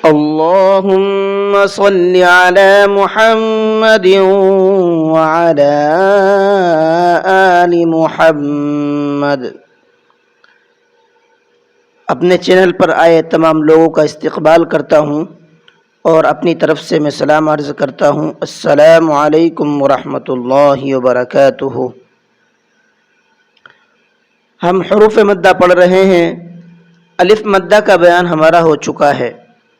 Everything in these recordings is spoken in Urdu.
اللهم صل على محمد وعلى آل محمد۔ اپنے چینل پر آئے تمام لوگوں کا استقبال کرتا ہوں اور اپنی طرف سے میں سلام عرض کرتا ہوں، السلام علیکم ورحمۃ اللہ وبرکاتہ۔ ہم حروف مدہ پڑھ رہے ہیں۔ الف مدہ کا بیان ہمارا ہو چکا ہے۔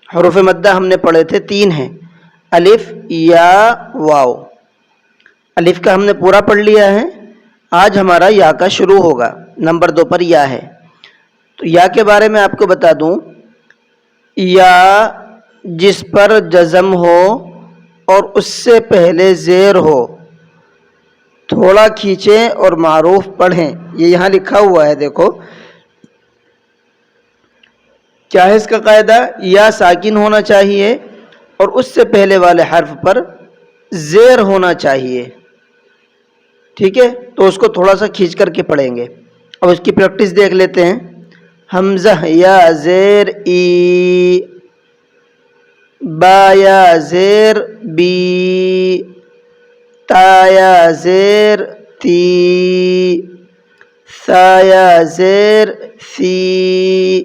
حروف مدہ ہم نے پڑھے تھے 3 ہیں، الف، یا، واو۔ الف کا ہم نے پورا پڑھ لیا ہے، آج ہمارا یا کا شروع ہوگا۔ نمبر 2 پر یا ہے، تو یا کے بارے میں آپ کو بتا دوں، یا جس پر جزم ہو اور اس سے پہلے زیر ہو، تھوڑا کھینچیں اور معروف پڑھیں۔ یہ یہاں لکھا ہوا ہے، دیکھو کیا ہے اس کا قاعدہ، یا ساکن ہونا چاہیے اور اس سے پہلے والے حرف پر زیر ہونا چاہیے، ٹھیک ہے؟ تو اس کو تھوڑا سا کھینچ کر کے پڑھیں گے۔ اب اس کی پریکٹس دیکھ لیتے ہیں۔ حمزہ یا زیر ای، با یا زیر بی، تا یا زیر تی، ثا یا زیر ثی،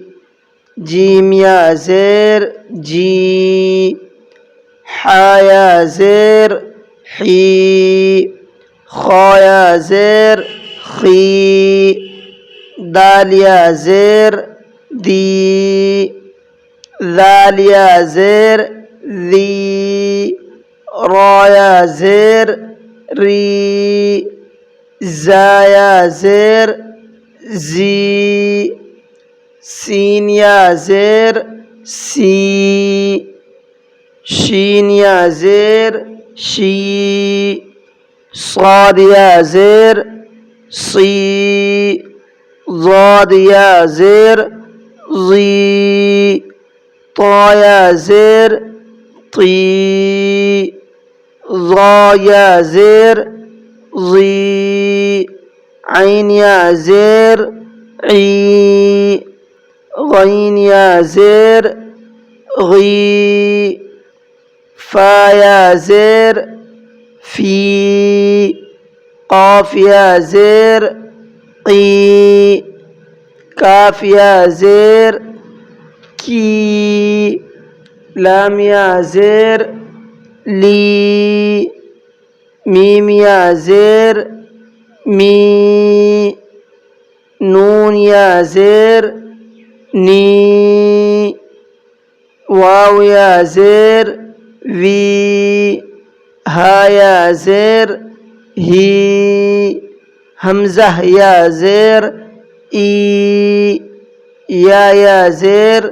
جیم یا زیر جی، حا یا زیر حی، خا یا زیر خی، دال یا زیر دی، ذال یا زیر ذی، را یا زیر ری، زا یا زیر زی، سین یا زیر سی، شین یا زیر شی، صاد یا زیر صی، ضاد یا زیر ضی، طا یا زیر طی، ظا یا زیر ظی، عین یا زیر عی، غین یا زیر غی، فا یا زیر فی، قاف یا زیر قی، کاف یا زیر کی، لام یا زیر لی، میم یا زیر می، نون یا زیر نی، واو یا زیر وی، ہا یا زیر ہی، حمزہ یا زیر ای، یا زیر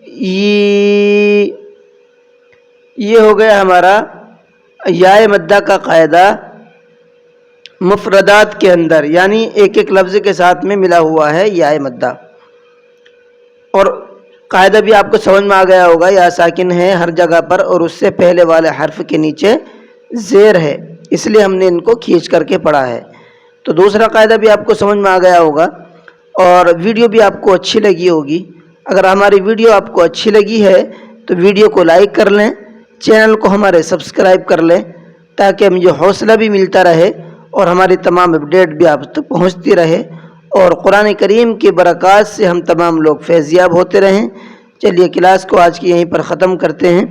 ی۔ یہ ہو گیا ہمارا یا مدہ کا قاعدہ مفردات کے اندر، یعنی ایک ایک لفظ کے ساتھ میں ملا ہوا ہے یا مدہ۔ اور قاعدہ بھی آپ کو سمجھ میں آ گیا ہوگا، یا ساکن ہے ہر جگہ پر اور اس سے پہلے والے حرف کے نیچے زیر ہے، اس لیے ہم نے ان کو کھینچ کر کے پڑھا ہے۔ تو دوسرا قاعدہ بھی آپ کو سمجھ میں آ گیا ہوگا، اور ویڈیو بھی آپ کو اچھی لگی ہوگی۔ اگر ہماری ویڈیو آپ کو اچھی لگی ہے تو ویڈیو کو لائک کر لیں، چینل کو ہمارے سبسکرائب کر لیں، تاکہ مجھے حوصلہ بھی ملتا رہے اور ہماری تمام اپڈیٹ بھی آپ تک پہنچتی رہے، اور قرآن کریم کی برکات سے ہم تمام لوگ فیض یاب ہوتے رہیں۔ چلیے کلاس کو آج کی یہیں پر ختم کرتے ہیں۔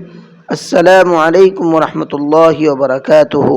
السلام علیکم ورحمۃ اللہ وبرکاتہ۔